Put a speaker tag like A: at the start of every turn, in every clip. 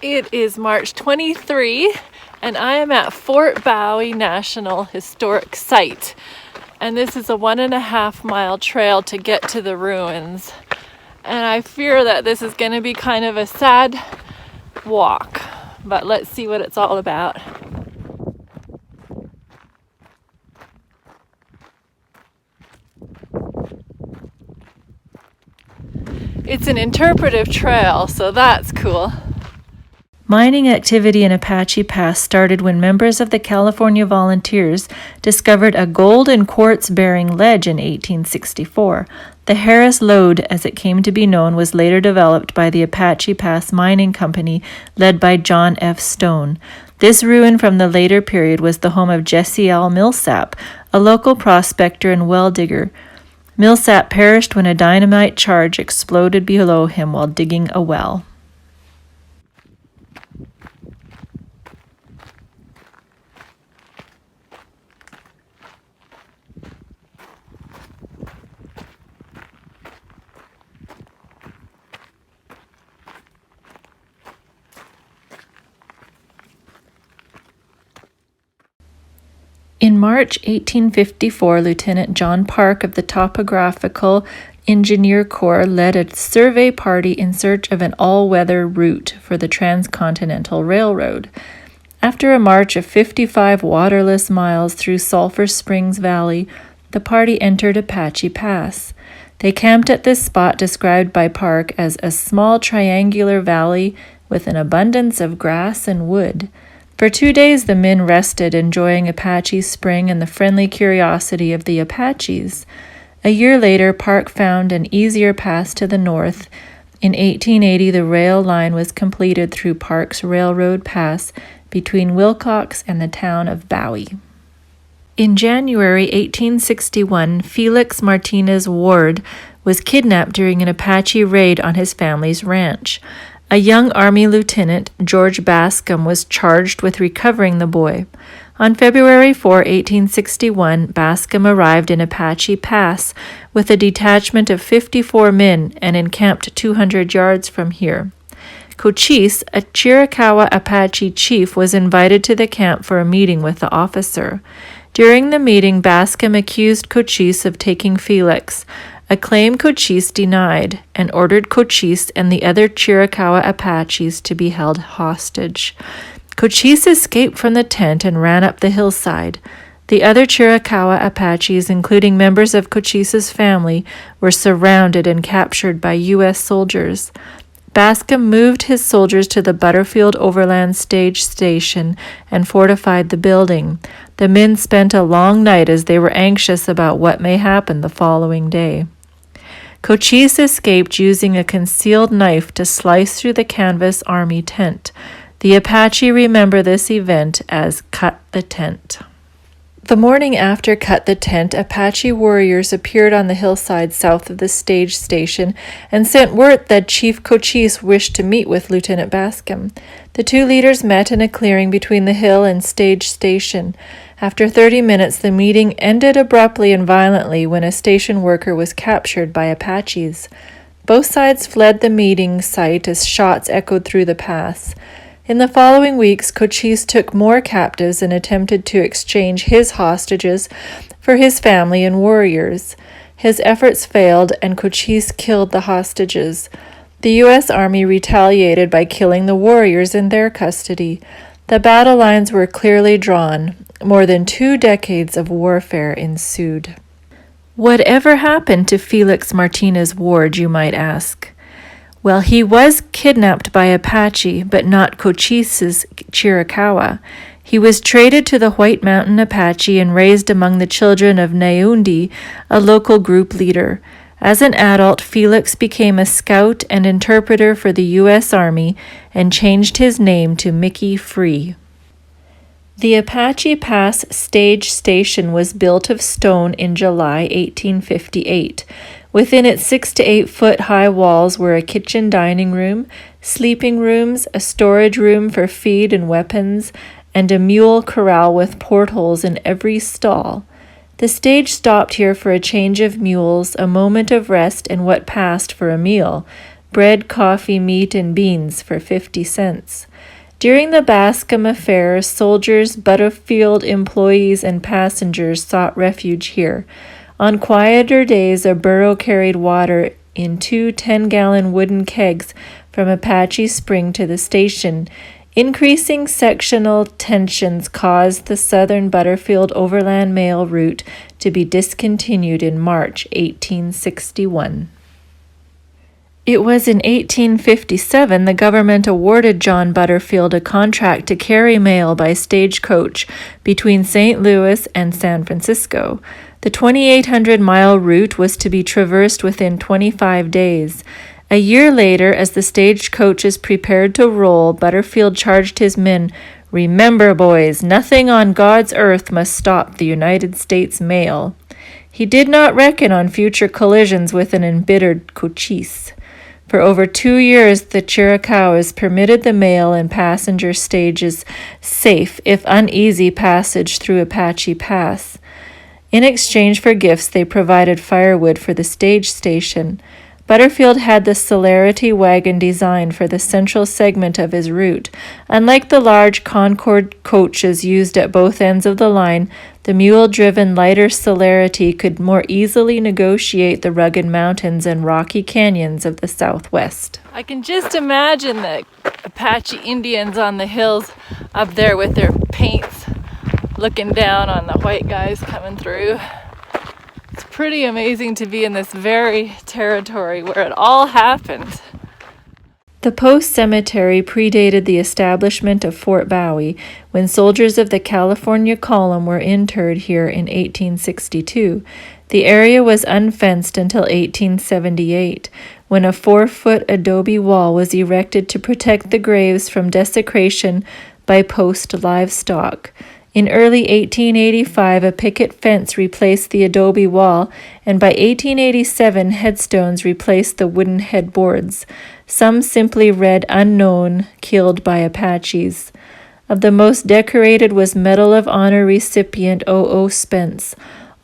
A: It is March 23 and I am at Fort Bowie National Historic Site. And this is a 1.5 mile trail to get to the ruins. And I fear that this is going to be kind of a sad walk, but let's see what it's all about. It's an interpretive trail, so that's cool.
B: Mining activity in Apache Pass started when members of the California Volunteers discovered a gold and quartz-bearing ledge in 1864. The Harris Lode, as it came to be known, was later developed by the Apache Pass Mining Company, led by John F. Stone. This ruin from the later period was the home of Jesse L. Millsap, a local prospector and well digger. Millsap perished when a dynamite charge exploded below him while digging a well. In March 1854, Lieutenant John Park of the Topographical Engineer Corps led a survey party in search of an all-weather route for the Transcontinental Railroad. After a march of 55 waterless miles through Sulphur Springs Valley, the party entered Apache Pass. They camped at this spot described by Park as a small triangular valley with an abundance of grass and wood. For 2 days the men rested, enjoying Apache Spring and the friendly curiosity of the Apaches. A year later, Park found an easier pass to the north. In 1880, the rail line was completed through Park's Railroad Pass between Wilcox and the town of Bowie. In January 1861, Felix Martinez Ward was kidnapped during an Apache raid on his family's ranch. A young Army lieutenant, George Bascom, was charged with recovering the boy. On February 4, 1861, Bascom arrived in Apache Pass with a detachment of 54 men and encamped 200 yards from here. Cochise, a Chiricahua Apache chief, was invited to the camp for a meeting with the officer. During the meeting, Bascom accused Cochise of taking Felix, a claim Cochise denied, and ordered Cochise and the other Chiricahua Apaches to be held hostage. Cochise escaped from the tent and ran up the hillside. The other Chiricahua Apaches, including members of Cochise's family, were surrounded and captured by U.S. soldiers. Bascom moved his soldiers to the Butterfield Overland Stage Station and fortified the building. The men spent a long night as they were anxious about what may happen the following day. Cochise escaped using a concealed knife to slice through the canvas army tent. The Apache remember this event as Cut the Tent. The morning after Cut the Tent, Apache warriors appeared on the hillside south of the stage station and sent word that Chief Cochise wished to meet with Lieutenant Bascom. The two leaders met in a clearing between the hill and stage station. After 30 minutes, the meeting ended abruptly and violently when a station worker was captured by Apaches. Both sides fled the meeting site as shots echoed through the pass. In the following weeks, Cochise took more captives and attempted to exchange his hostages for his family and warriors. His efforts failed, and Cochise killed the hostages. The U.S. Army retaliated by killing the warriors in their custody. The battle lines were clearly drawn. More than 2 decades of warfare ensued. Whatever happened to Felix Martinez Ward, you might ask? Well, he was kidnapped by Apache, but not Cochise's Chiricahua. He was traded to the White Mountain Apache and raised among the children of Naundi, a local group leader. As an adult, Felix became a scout and interpreter for the U.S. Army and changed his name to Mickey Free. The Apache Pass stage station was built of stone in July 1858. Within its 6 to 8 foot high walls were a kitchen dining room, sleeping rooms, a storage room for feed and weapons, and a mule corral with portholes in every stall. The stage stopped here for a change of mules, a moment of rest, and what passed for a meal. bread, coffee, meat, and beans for 50 cents. During the Bascom affair, soldiers, Butterfield employees, and passengers sought refuge here. On quieter days, a burro carried water in 2 10-gallon wooden kegs from Apache Spring to the station. Increasing sectional tensions caused the southern Butterfield overland mail route to be discontinued in March 1861. It was in 1857 the government awarded John Butterfield a contract to carry mail by stagecoach between St. Louis and San Francisco. The 2,800-mile route was to be traversed within 25 days. A year later, as the stagecoaches prepared to roll, Butterfield charged his men, "Remember, boys, nothing on God's earth must stop the United States mail." He did not reckon on future collisions with an embittered Cochise. For over 2 years, the Chiricahuas permitted the mail and passenger stages safe, if uneasy, passage through Apache Pass. In exchange for gifts, they provided firewood for the stage station. Butterfield had the celerity wagon designed for the central segment of his route. Unlike the large Concord coaches used at both ends of the line, the mule-driven lighter celerity could more easily negotiate the rugged mountains and rocky canyons of the Southwest.
A: I can just imagine the Apache Indians on the hills up there with their paints looking down on the white guys coming through. It's pretty amazing to be in this very territory where it all happened.
B: The post cemetery predated the establishment of Fort Bowie, when soldiers of the California Column were interred here in 1862. The area was unfenced until 1878, when a 4-foot adobe wall was erected to protect the graves from desecration by post livestock. In early 1885, a picket fence replaced the adobe wall, and by 1887, headstones replaced the wooden headboards. Some simply read "Unknown, killed by Apaches." Of the most decorated was Medal of Honor recipient O.O. Spence.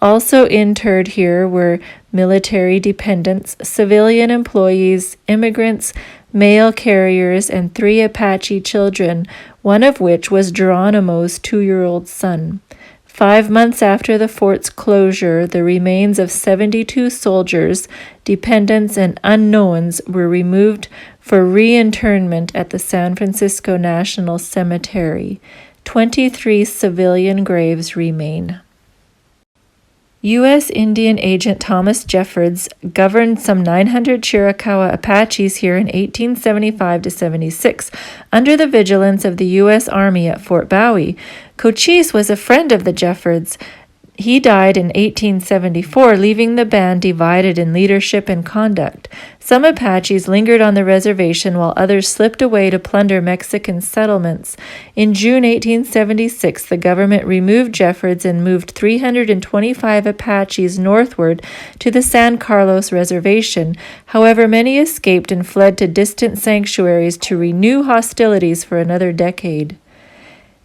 B: Also interred here were military dependents, civilian employees, immigrants, mail carriers, and 3 Apache children, one of which was Geronimo's 2-year-old son. 5 months after the fort's closure, the remains of 72 soldiers, dependents, and unknowns were removed for reinterment at the San Francisco National Cemetery. 23 civilian graves remain. U.S. Indian Agent Thomas Jeffords governed some 900 Chiricahua Apaches here in 1875-76 under the vigilance of the U.S. Army at Fort Bowie. Cochise was a friend of the Jeffords. He died in 1874, leaving the band divided in leadership and conduct. Some Apaches lingered on the reservation while others slipped away to plunder Mexican settlements. In June 1876, the government removed Jeffords and moved 325 Apaches northward to the San Carlos Reservation. However, many escaped and fled to distant sanctuaries to renew hostilities for another decade.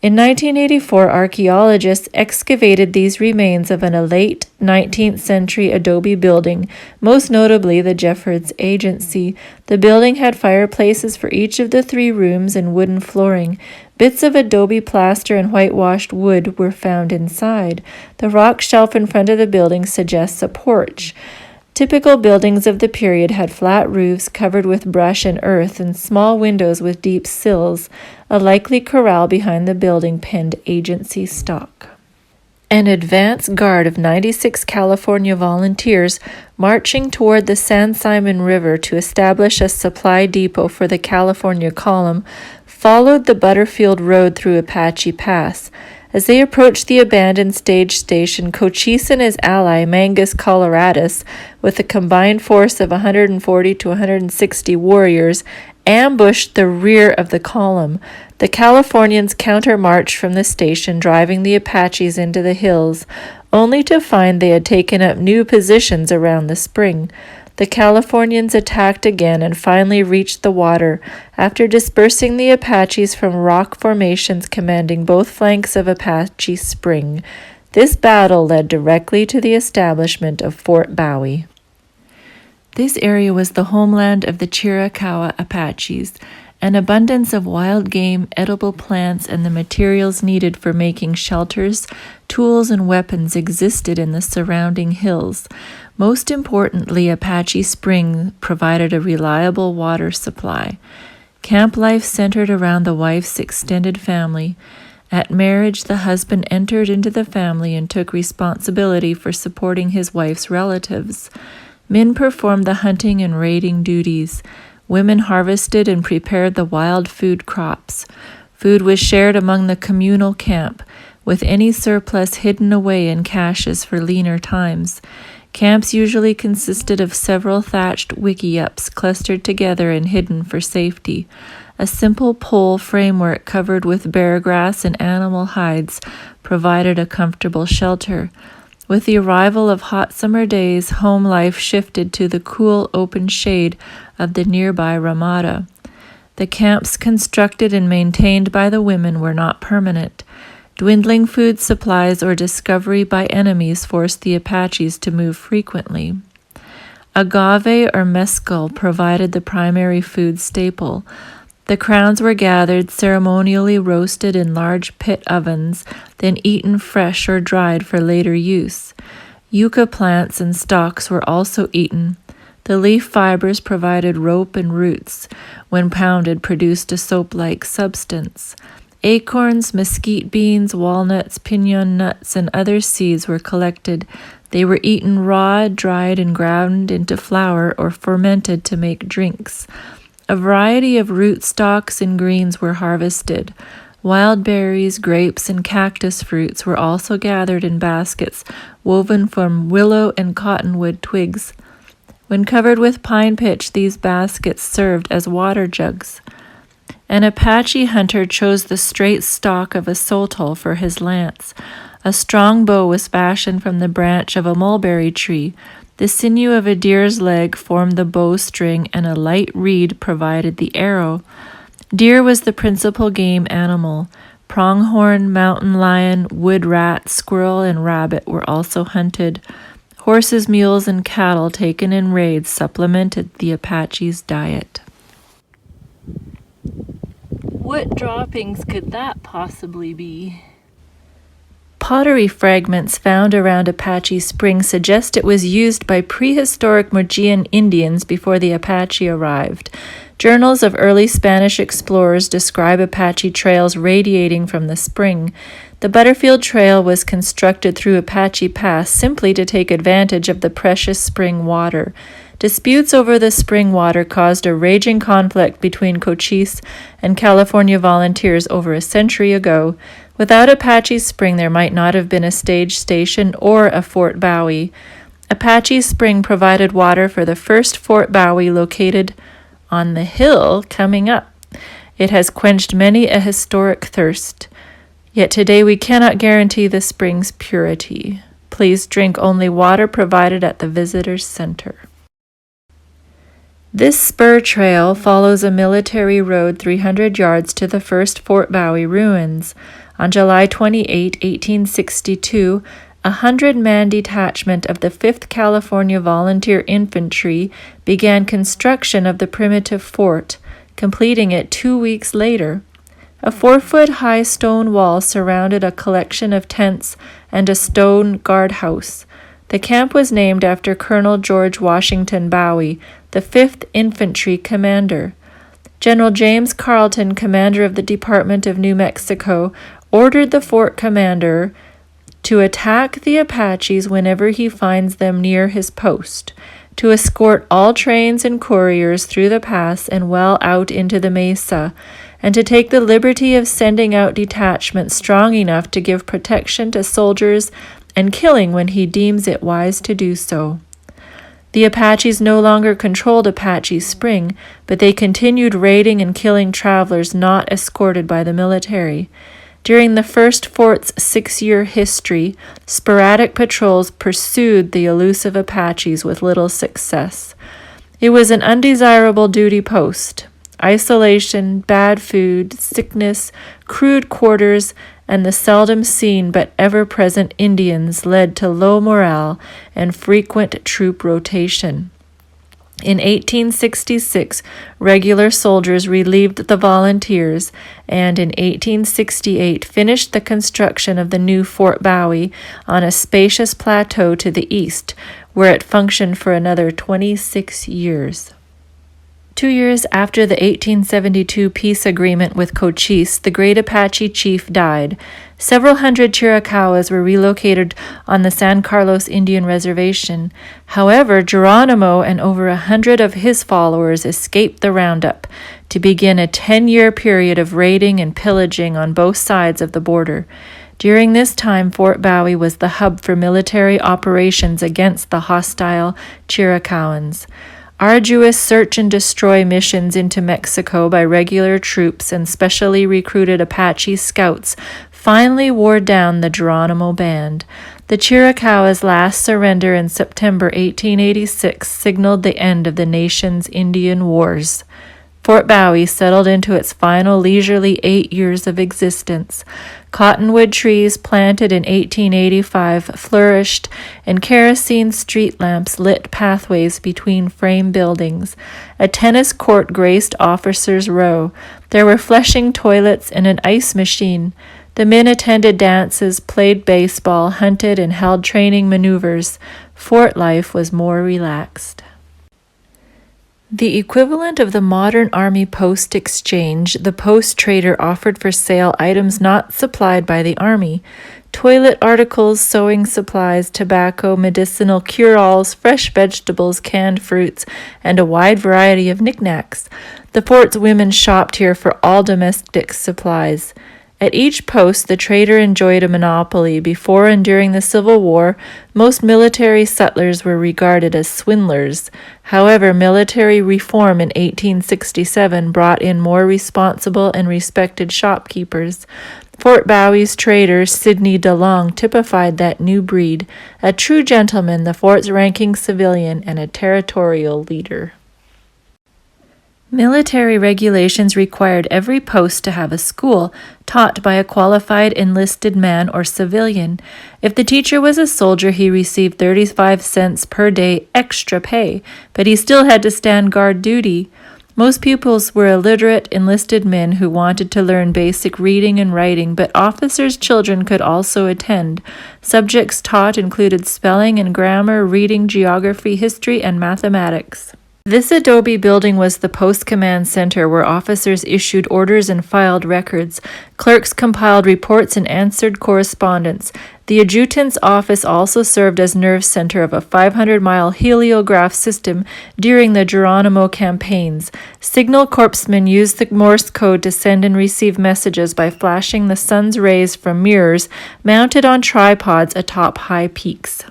B: In 1984, archaeologists excavated these remains of a late 19th century adobe building, most notably the Jeffords Agency. The building had fireplaces for each of the 3 rooms and wooden flooring. Bits of adobe plaster and whitewashed wood were found inside. The rock shelf in front of the building suggests a porch. Typical buildings of the period had flat roofs covered with brush and earth and small windows with deep sills. A likely corral behind the building penned agency stock. An advance guard of 96 California volunteers marching toward the San Simon River to establish a supply depot for the California Column followed the Butterfield Road through Apache Pass. As they approached the abandoned stage station, Cochise and his ally, Mangus Coloradus, with a combined force of 140 to 160 warriors, ambushed the rear of the column. The Californians countermarched from the station, driving the Apaches into the hills, only to find they had taken up new positions around the spring. The Californians attacked again and finally reached the water, after dispersing the Apaches from rock formations commanding both flanks of Apache Spring. This battle led directly to the establishment of Fort Bowie. This area was the homeland of the Chiricahua Apaches. An abundance of wild game, edible plants, and the materials needed for making shelters, tools, and weapons existed in the surrounding hills. Most importantly, Apache Spring provided a reliable water supply. Camp life centered around the wife's extended family. At marriage, the husband entered into the family and took responsibility for supporting his wife's relatives. Men performed the hunting and raiding duties. Women harvested and prepared the wild food crops. Food was shared among the communal camp, with any surplus hidden away in caches for leaner times. Camps usually consisted of several thatched wickiups clustered together and hidden for safety. A simple pole framework covered with bear grass and animal hides provided a comfortable shelter. With the arrival of hot summer days, home life shifted to the cool, open shade of the nearby Ramada. The camps constructed and maintained by the women were not permanent. Dwindling food supplies or discovery by enemies forced the Apaches to move frequently. Agave or mescal provided the primary food staple. The crowns were gathered, ceremonially roasted in large pit ovens, then eaten fresh or dried for later use. Yucca plants and stalks were also eaten. The leaf fibers provided rope, and roots, when pounded, produced a soap-like substance. Acorns, mesquite beans, walnuts, pinon nuts, and other seeds were collected. They were eaten raw, dried, and ground into flour or fermented to make drinks. A variety of rootstocks and greens were harvested. Wild berries, grapes, and cactus fruits were also gathered in baskets woven from willow and cottonwood twigs. When covered with pine pitch, these baskets served as water jugs. An Apache hunter chose the straight stalk of a sotol for his lance. A strong bow was fashioned from the branch of a mulberry tree. The sinew of a deer's leg formed the bowstring, and a light reed provided the arrow. Deer was the principal game animal. Pronghorn, mountain lion, wood rat, squirrel, and rabbit were also hunted. Horses, mules, and cattle taken in raids supplemented the Apache's diet.
A: What droppings could that possibly be?
B: Pottery fragments found around Apache Spring suggest it was used by prehistoric Mojian Indians before the Apache arrived. Journals of early Spanish explorers describe Apache trails radiating from the spring. The Butterfield Trail was constructed through Apache Pass simply to take advantage of the precious spring water. Disputes over the spring water caused a raging conflict between Cochise and California volunteers over a century ago. Without Apache Spring, there might not have been a stage station or a Fort Bowie. Apache Spring provided water for the first Fort Bowie located on the hill coming up. It has quenched many a historic thirst. Yet today we cannot guarantee the spring's purity. Please drink only water provided at the visitor's center. This spur trail follows a military road 300 yards to the first Fort Bowie ruins. On July 28, 1862, a 100-man detachment of the 5th California Volunteer Infantry began construction of the primitive fort, completing it 2 weeks later. A 4-foot-high stone wall surrounded a collection of tents and a stone guardhouse. The camp was named after Colonel George Washington Bowie, the 5th Infantry commander. General James Carleton, commander of the Department of New Mexico, ordered the fort commander to attack the Apaches whenever he finds them near his post, to escort all trains and couriers through the pass and well out into the mesa, and to take the liberty of sending out detachments strong enough to give protection to soldiers and killing when he deems it wise to do so. The Apaches no longer controlled Apache Spring, but they continued raiding and killing travelers not escorted by the military. During the first fort's 6-year history, sporadic patrols pursued the elusive Apaches with little success. It was an undesirable duty post. Isolation, bad food, sickness, crude quarters, and the seldom seen but ever-present Indians led to low morale and frequent troop rotation. In 1866, regular soldiers relieved the volunteers, and in 1868 finished the construction of the new Fort Bowie on a spacious plateau to the east, where it functioned for another 26 years. 2 years after the 1872 peace agreement with Cochise, the great Apache chief died. Several hundred Chiricahuas were relocated on the San Carlos Indian Reservation. However, Geronimo and over 100 of his followers escaped the roundup to begin a 10-year period of raiding and pillaging on both sides of the border. During this time, Fort Bowie was the hub for military operations against the hostile Chiricahuans. Arduous search and destroy missions into Mexico by regular troops and specially recruited Apache scouts finally wore down the Geronimo band. The Chiricahua's last surrender in September 1886 signaled the end of the nation's Indian Wars. Fort Bowie settled into its final leisurely 8 years of existence. Cottonwood trees planted in 1885 flourished, and kerosene street lamps lit pathways between frame buildings. A tennis court graced Officers' Row. There were flushing toilets and an ice machine. The men attended dances, played baseball, hunted, and held training maneuvers. Fort life was more relaxed. The equivalent of the modern Army post exchange, the post trader offered for sale items not supplied by the Army: toilet articles, sewing supplies, tobacco, medicinal cure-alls, fresh vegetables, canned fruits, and a wide variety of knickknacks. The fort's women shopped here for all domestic supplies. At each post, the trader enjoyed a monopoly. Before and during the Civil War, most military settlers were regarded as swindlers. However, military reform in 1867 brought in more responsible and respected shopkeepers. Fort Bowie's trader, Sidney DeLong, typified that new breed, a true gentleman, the fort's ranking civilian, and a territorial leader. Military regulations required every post to have a school, taught by a qualified enlisted man or civilian. If the teacher was a soldier, he received 35 cents per day extra pay, but he still had to stand guard duty. Most pupils were illiterate enlisted men who wanted to learn basic reading and writing, but officers' children could also attend. Subjects taught included spelling and grammar, reading, geography, history, and mathematics. This adobe building was the post command center where officers issued orders and filed records. Clerks compiled reports and answered correspondence. The adjutant's office also served as nerve center of a 500-mile heliograph system during the Geronimo campaigns. Signal corpsmen used the Morse code to send and receive messages by flashing the sun's rays from mirrors mounted on tripods atop high peaks.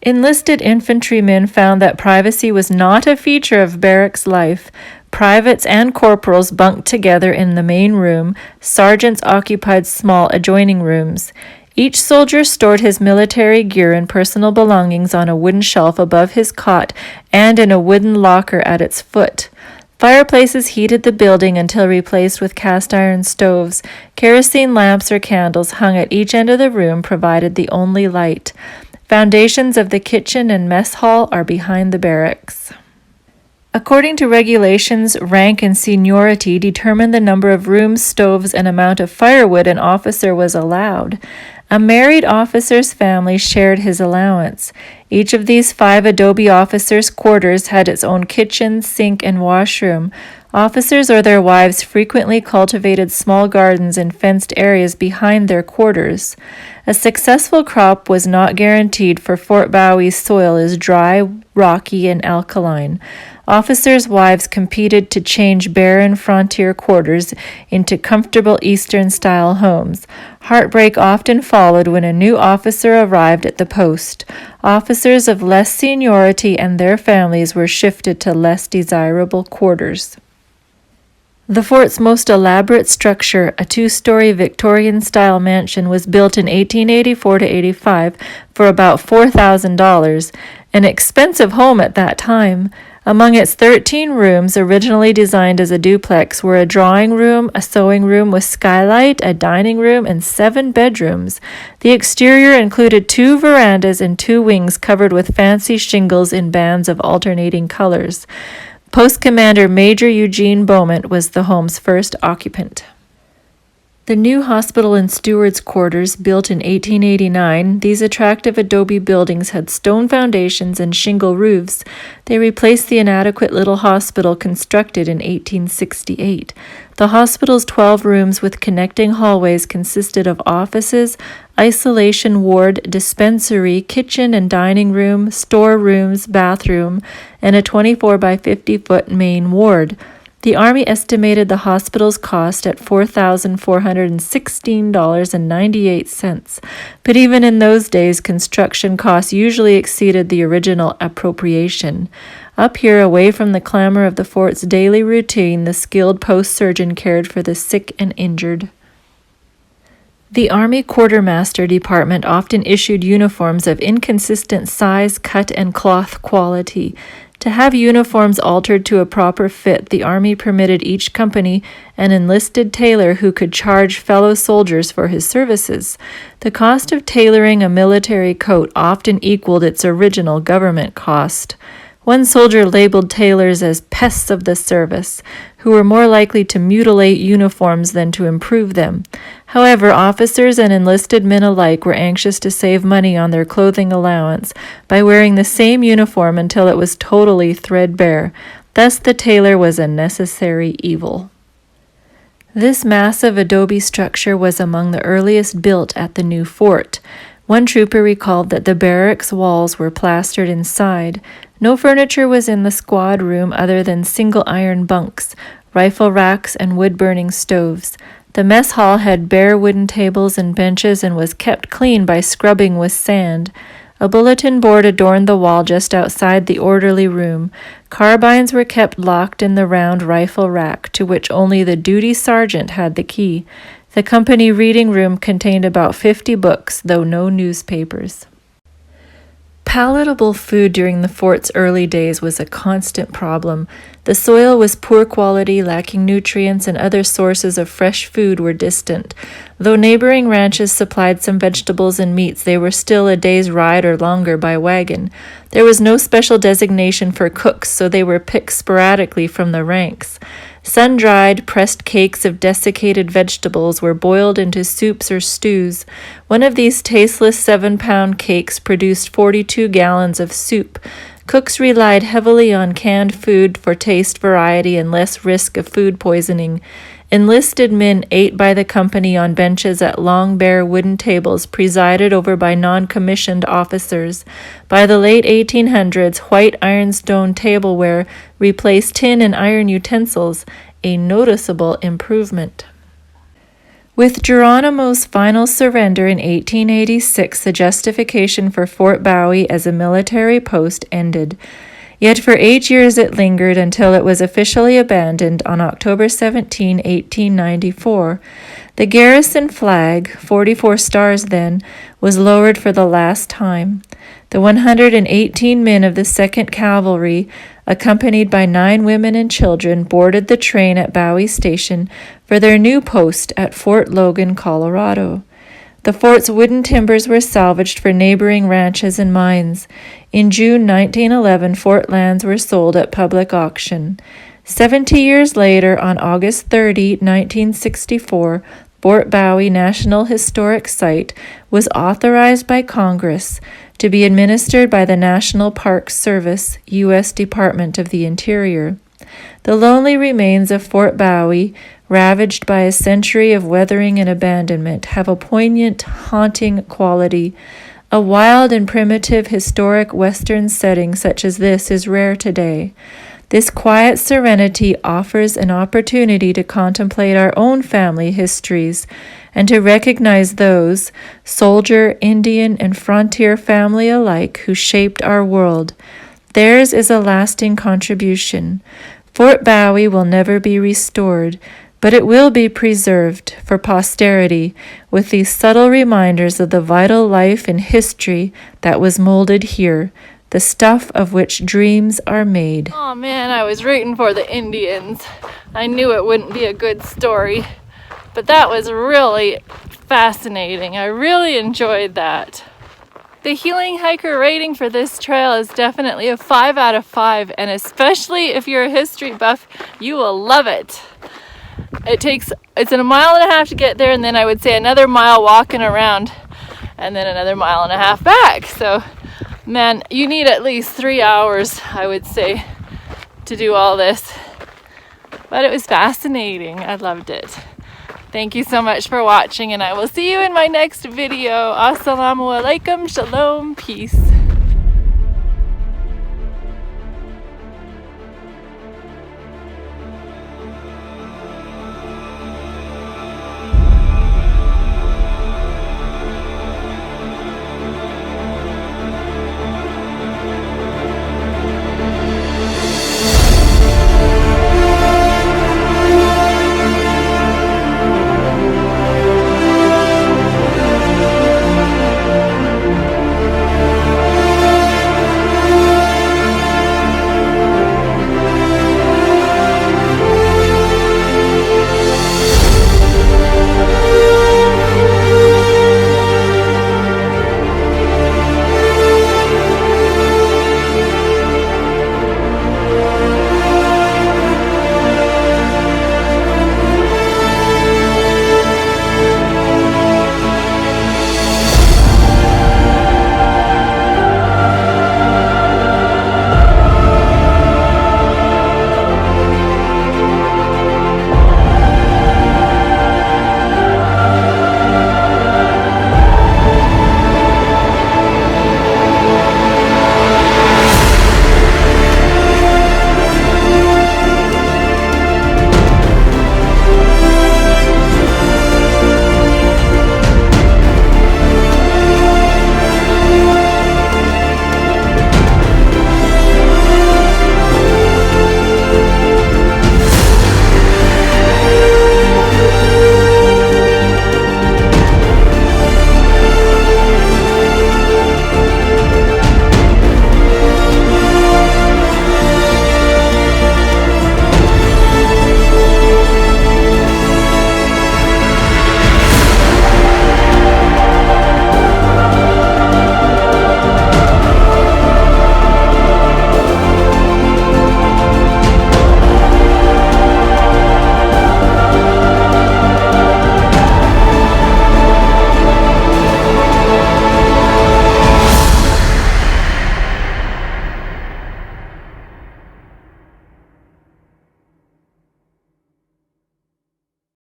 B: Enlisted infantrymen found that privacy was not a feature of barracks life. Privates and corporals bunked together in the main room. Sergeants occupied small adjoining rooms. Each soldier stored his military gear and personal belongings on a wooden shelf above his cot and in a wooden locker at its foot. Fireplaces heated the building until replaced with cast-iron stoves. Kerosene lamps or candles hung at each end of the room provided the only light. Foundations of the kitchen and mess hall are behind the barracks. According to regulations, rank and seniority determined the number of rooms, stoves, and amount of firewood an officer was allowed. A married officer's family shared his allowance. Each of these 5 adobe officers' quarters had its own kitchen, sink, and washroom. Officers or their wives frequently cultivated small gardens in fenced areas behind their quarters. A successful crop was not guaranteed, for Fort Bowie's soil is dry, rocky, and alkaline. Officers' wives competed to change barren frontier quarters into comfortable Eastern-style homes. Heartbreak often followed when a new officer arrived at the post. Officers of less seniority and their families were shifted to less desirable quarters. The fort's most elaborate structure, a 2-story Victorian-style mansion, was built in 1884 to 85 for about $4,000, an expensive home at that time. Among its 13 rooms, originally designed as a duplex, were a drawing room, a sewing room with skylight, a dining room, and 7 bedrooms. The exterior included 2 verandas and 2 wings covered with fancy shingles in bands of alternating colors. Post Commander Major Eugene Beaumont was the home's first occupant. The new hospital and steward's quarters, built in 1889, these attractive adobe buildings had stone foundations and shingle roofs. They replaced the inadequate little hospital constructed in 1868. The hospital's 12 rooms with connecting hallways consisted of offices, isolation ward, dispensary, kitchen and dining room, storerooms, bathroom, and a 24 by 50-foot main ward. The Army estimated the hospital's cost at $4,416.98, but even in those days, construction costs usually exceeded the original appropriation. Up here, away from the clamor of the fort's daily routine, the skilled post surgeon cared for the sick and injured. The Army Quartermaster Department often issued uniforms of inconsistent size, cut, and cloth quality. To have uniforms altered to a proper fit, the Army permitted each company an enlisted tailor who could charge fellow soldiers for his services. The cost of tailoring a military coat often equaled its original government cost. One soldier labeled tailors as pests of the service, who were more likely to mutilate uniforms than to improve them. However, officers and enlisted men alike were anxious to save money on their clothing allowance by wearing the same uniform until it was totally threadbare. Thus, the tailor was a necessary evil. This massive adobe structure was among the earliest built at the new fort. One trooper recalled that the barracks walls were plastered inside. No furniture was in the squad room other than single iron bunks, rifle racks, and wood-burning stoves. The mess hall had bare wooden tables and benches and was kept clean by scrubbing with sand. A bulletin board adorned the wall just outside the orderly room. Carbines were kept locked in the round rifle rack, to which only the duty sergeant had the key. The company reading room contained about 50 books, though no newspapers. Palatable food during the fort's early days was a constant problem. The soil was poor quality, lacking nutrients, and other sources of fresh food were distant. Though neighboring ranches supplied some vegetables and meats, they were still a day's ride or longer by wagon. There was no special designation for cooks, so they were picked sporadically from the ranks. Sun-dried, pressed cakes of desiccated vegetables were boiled into soups or stews. One of these tasteless 7-pound cakes produced 42 gallons of soup. Cooks relied heavily on canned food for taste variety and less risk of food poisoning. Enlisted men ate by the company on benches at long bare wooden tables presided over by non-commissioned officers. By the late 1800s, white ironstone tableware replaced tin and iron utensils, a noticeable improvement. With Geronimo's final surrender in 1886, the justification for Fort Bowie as a military post ended. Yet for 8 years it lingered until it was officially abandoned on October 17, 1894. The garrison flag, 44 stars then, was lowered for the last time. The 118 men of the 2nd Cavalry, accompanied by 9 women and children, boarded the train at Bowie Station for their new post at Fort Logan, Colorado. The fort's wooden timbers were salvaged for neighboring ranches and mines. In June 1911, fort lands were sold at public auction. 70 years later, on August 30, 1964, Fort Bowie National Historic Site was authorized by Congress to be administered by the National Park Service, U.S. Department of the Interior. The lonely remains of Fort Bowie, ravaged by a century of weathering and abandonment, have a poignant, haunting quality. A wild and primitive historic Western setting such as this is rare today. This quiet serenity offers an opportunity to contemplate our own family histories and to recognize those, soldier, Indian, and frontier family alike, who shaped our world. Theirs is a lasting contribution. Fort Bowie will never be restored, but it will be preserved for posterity with these subtle reminders of the vital life and history that was molded here. the stuff of which dreams are made.
A: Oh man, I was rooting for the Indians. I knew it wouldn't be a good story, but that was really fascinating. I really enjoyed that. The healing hiker rating for this trail is definitely a 5 out of 5, and especially if you're a history buff, you will love it. It's a mile and a half to get there, and then I would say another mile walking around, and then another mile and a half back. So, man, you need at least 3 hours, I would say, to do all this. But it was fascinating. I loved it. Thank you so much for watching, and I will see you in my next video. Assalamu alaikum, shalom, peace.